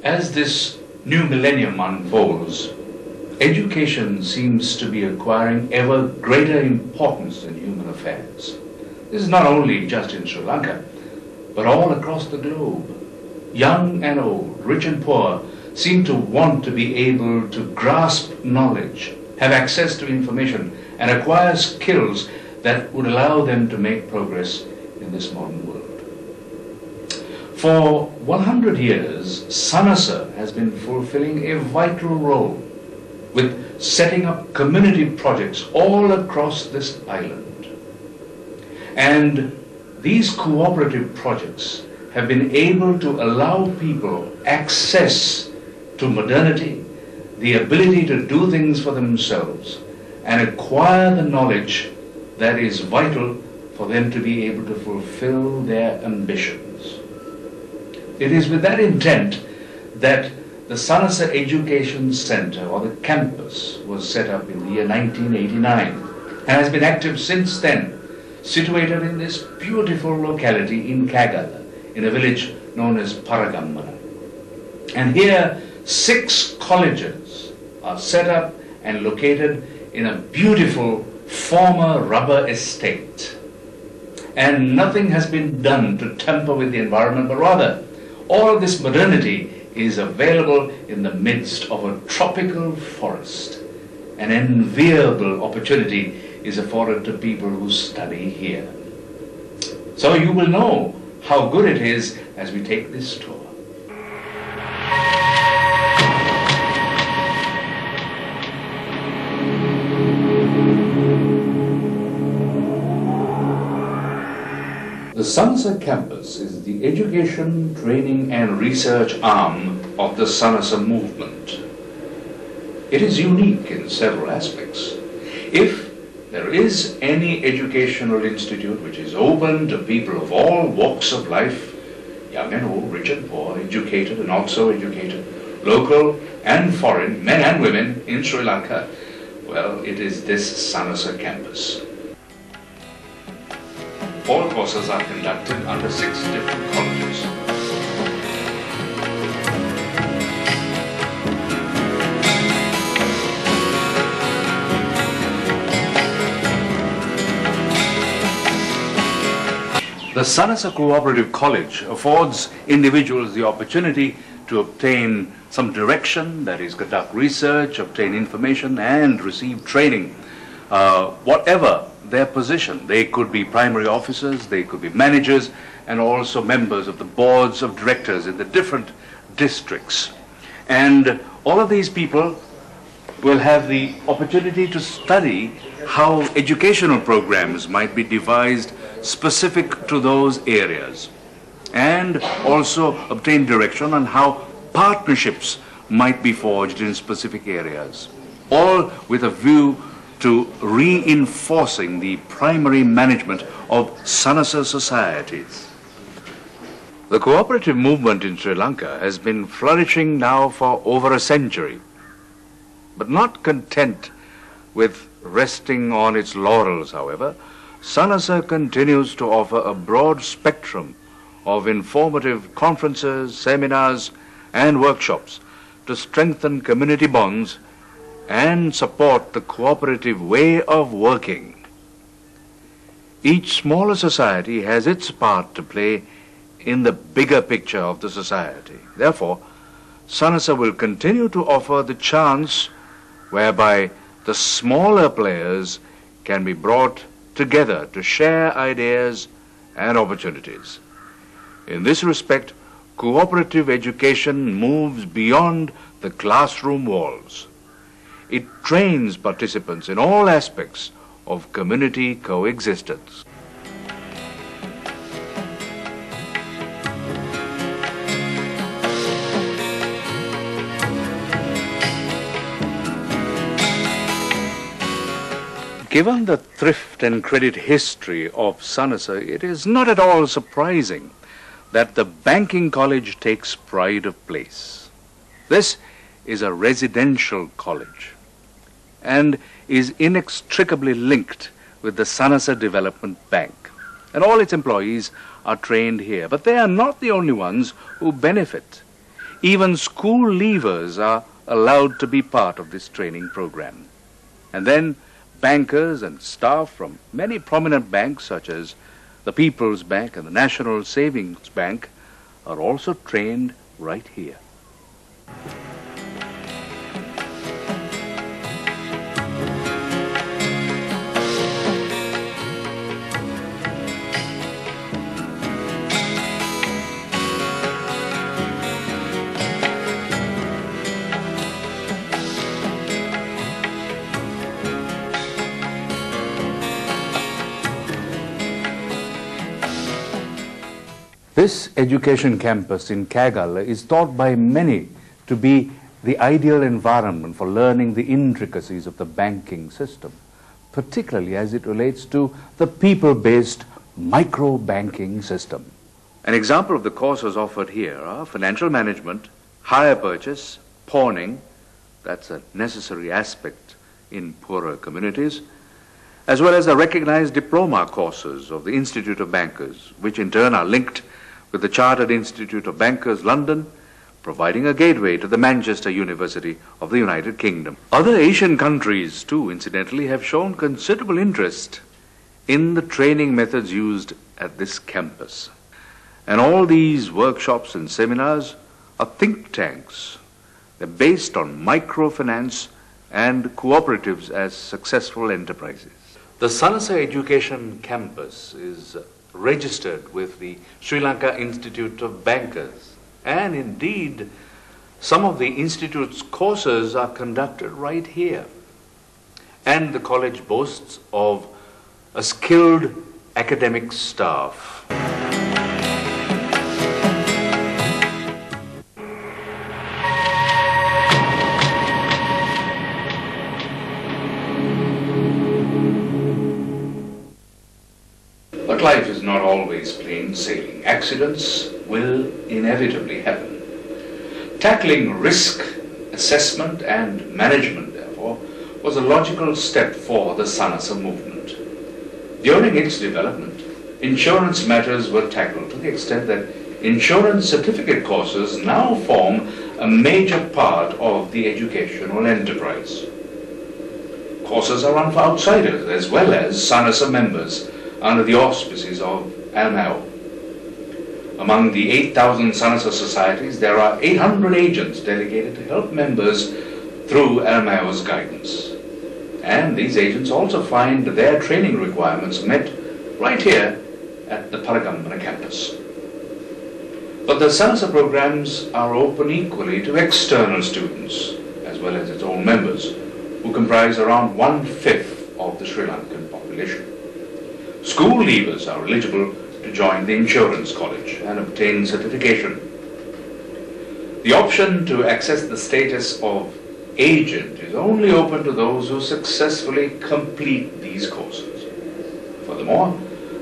As this new millennium unfolds, education seems to be acquiring ever greater importance in human affairs. This is not only just in Sri Lanka, but all across the globe. Young and old, rich and poor, seem to want to be able to grasp knowledge, have access to information, and acquire skills that would allow them to make progress in this modern world. For 100 years, SANASA has been fulfilling a vital role with setting up community projects all across this island. And these cooperative projects have been able to allow people access to modernity, the ability to do things for themselves, and acquire the knowledge that is vital for them to be able to fulfill their ambitions. It is with that intent that the SANASA Education Center, or the campus, was set up in the year 1989 and has been active since then, situated in this beautiful locality in Kagala, in a village known as Paragammana. And here, 6 colleges are set up and located in a beautiful former rubber estate. And nothing has been done to tamper with the environment, but rather, all of this modernity is available in the midst of a tropical forest. An enviable opportunity is afforded to people who study here. So you will know how good it is as we take this tour. The SANASA campus is the education, training and research arm of the SANASA movement. It is unique in several aspects. If there is any educational institute which is open to people of all walks of life, young and old, rich and poor, educated and not so educated, local and foreign, men and women in Sri Lanka, well, it is this SANASA campus. All courses are conducted under 6 different colleges. The SANASA Cooperative College affords individuals the opportunity to obtain some direction, that is, conduct research, obtain information, and receive training, whatever their position. They could be primary officers, they could be managers, and also members of the boards of directors in the different districts. And all of these people will have the opportunity to study how educational programs might be devised specific to those areas, and also obtain direction on how partnerships might be forged in specific areas, all with a view to reinforcing the primary management of SANASA societies. The cooperative movement in Sri Lanka has been flourishing now for over a century, but not content with resting on its laurels, however, SANASA continues to offer a broad spectrum of informative conferences, seminars, and workshops to strengthen community bonds and support the cooperative way of working. Each smaller society has its part to play in the bigger picture of the society. Therefore, SANASA will continue to offer the chance whereby the smaller players can be brought together to share ideas and opportunities. In this respect, cooperative education moves beyond the classroom walls. It trains participants in all aspects of community coexistence. Given the thrift and credit history of SANASA, it is not at all surprising that the banking college takes pride of place. This is a residential college and is inextricably linked with the SANASA Development Bank. And all its employees are trained here. But they are not the only ones who benefit. Even school leavers are allowed to be part of this training program. And then bankers and staff from many prominent banks such as the People's Bank and the National Savings Bank are also trained right here. This education campus in Kagala is thought by many to be the ideal environment for learning the intricacies of the banking system, particularly as it relates to the people-based micro-banking system. An example of the courses offered here are financial management, hire purchase, pawning, that's a necessary aspect in poorer communities, as well as the recognized diploma courses of the Institute of Bankers, which in turn are linked with the Chartered Institute of Bankers, London, providing a gateway to the Manchester University of the United Kingdom. Other Asian countries, too, incidentally, have shown considerable interest in the training methods used at this campus. And all these workshops and seminars are think tanks. They're based on microfinance and cooperatives as successful enterprises. The SANASA Education Campus is registered with the Sri Lanka Institute of Bankers, and indeed some of the institute's courses are conducted right here. And the college boasts of a skilled academic staff. But life is not always plain sailing. Accidents will inevitably happen. Tackling risk assessment and management, therefore, was a logical step for the SANASA movement. During its development, insurance matters were tackled to the extent that insurance certificate courses now form a major part of the educational enterprise. Courses are run for outsiders as well as SANASA members under the auspices of ALMAO. Among the 8,000 SANASA societies, there are 800 agents delegated to help members through ALMAO's guidance. And these agents also find their training requirements met right here at the Paragambana campus. But the SANASA programs are open equally to external students, as well as its own members, who comprise around 1/5 of the Sri Lankan population. School leavers are eligible to join the insurance college and obtain certification. The option to access the status of agent is only open to those who successfully complete these courses. Furthermore,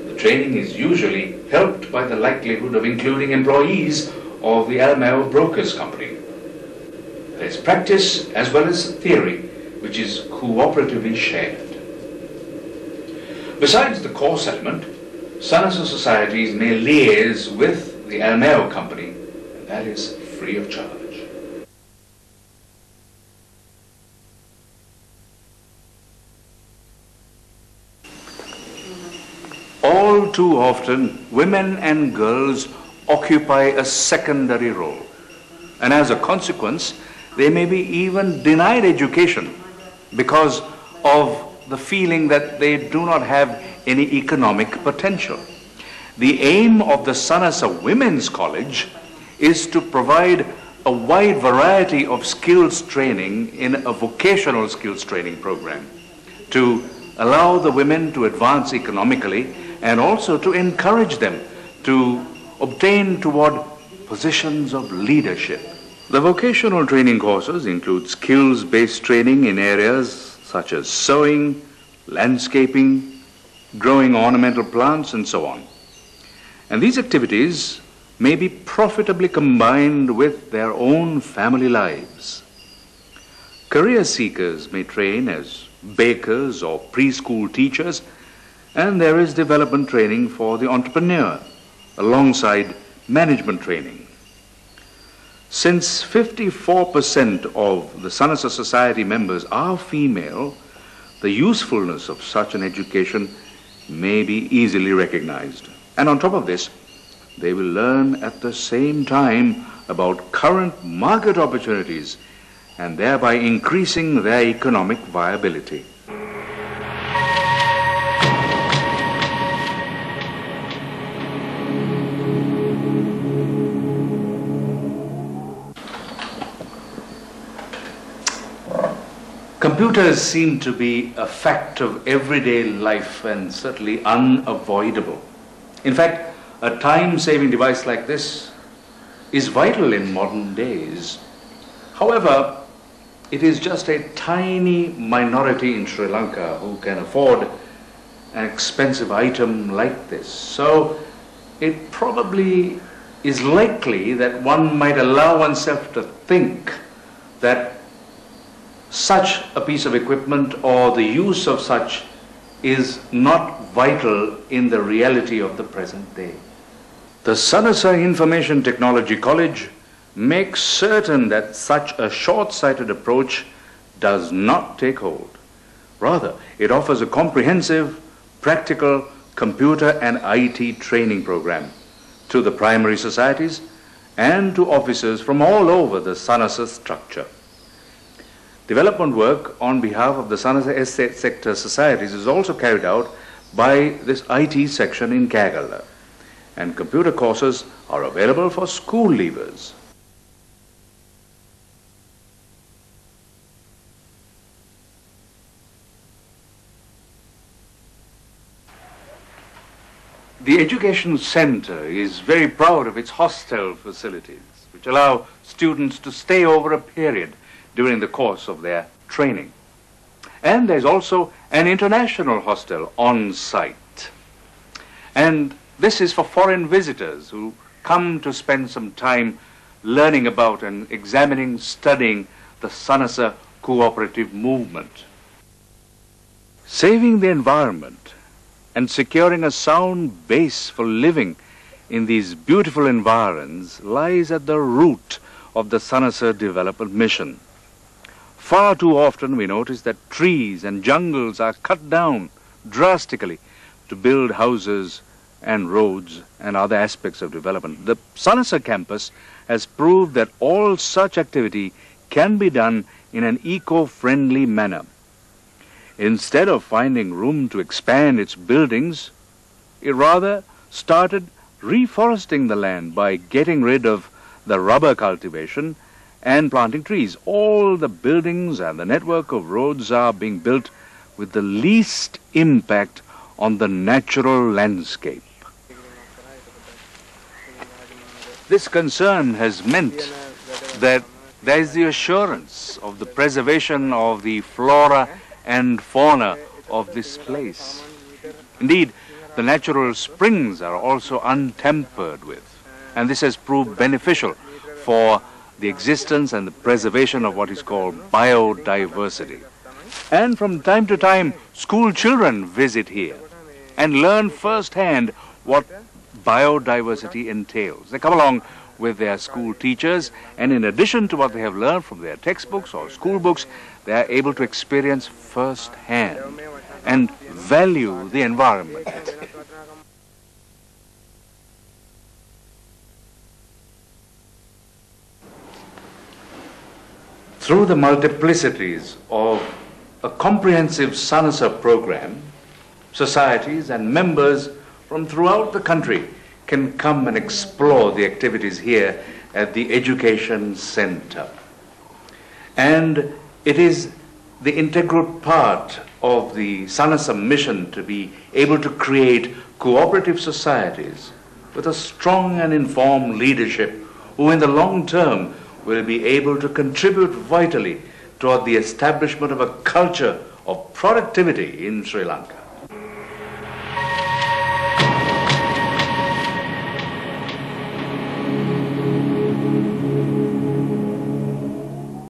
the training is usually helped by the likelihood of including employees of the ALMAO Brokers Company. There is practice as well as theory, which is cooperatively shared. Besides the course element, SANASA societies may liaise with the ALMAO company, and that is free of charge. All too often, women and girls occupy a secondary role, and as a consequence, they may be even denied education because of the feeling that they do not have any economic potential. The aim of the SANASA Women's College is to provide a wide variety of skills training in a vocational skills training program to allow the women to advance economically and also to encourage them to obtain toward positions of leadership. The vocational training courses include skills-based training in areas such as sewing, landscaping, growing ornamental plants, and so on. And these activities may be profitably combined with their own family lives. Career seekers may train as bakers or preschool teachers And there is development training for the entrepreneur, alongside management training. Since 54% of the SANASA Society members are female, the usefulness of such an education may be easily recognized. And on top of this, they will learn at the same time about current market opportunities and thereby increasing their economic viability. Computers seem to be a fact of everyday life and certainly unavoidable. In fact, a time-saving device like this is vital in modern days. However, it is just a tiny minority in Sri Lanka who can afford an expensive item like this. So it probably is likely that one might allow oneself to think that such a piece of equipment or the use of such is not vital in the reality of the present day. The SANASA Information Technology College makes certain that such a short-sighted approach does not take hold. Rather, it offers a comprehensive, practical computer and IT training program to the primary societies and to officers from all over the SANASA structure. Development work on behalf of the SANASA Estate Sector Societies is also carried out by this IT section in Kagala, and computer courses are available for school leavers. The Education Center is very proud of its hostel facilities, which allow students to stay over a period during the course of their training. And there's also an international hostel on site. And this is for foreign visitors who come to spend some time learning about and examining, studying the SANASA cooperative movement. Saving the environment and securing a sound base for living in these beautiful environs lies at the root of the SANASA development mission. Far too often we notice that trees and jungles are cut down drastically to build houses and roads and other aspects of development. The SANASA campus has proved that all such activity can be done in an eco-friendly manner. Instead of finding room to expand its buildings, it rather started reforesting the land by getting rid of the rubber cultivation and planting trees. All the buildings and the network of roads are being built with the least impact on the natural landscape. This concern has meant that there is the assurance of the preservation of the flora and fauna of this place. Indeed, the natural springs are also untampered with, and this has proved beneficial for the existence and the preservation of what is called biodiversity. And from time to time, school children visit here and learn firsthand what biodiversity entails. They come along with their school teachers, and in addition to what they have learned from their textbooks or school books, they are able to experience firsthand and value the environment. Through the multiplicities of a comprehensive SANASA program, societies and members from throughout the country can come and explore the activities here at the Education Center. And it is the integral part of the SANASA mission to be able to create cooperative societies with a strong and informed leadership who in the long term will be able to contribute vitally toward the establishment of a culture of productivity in Sri Lanka.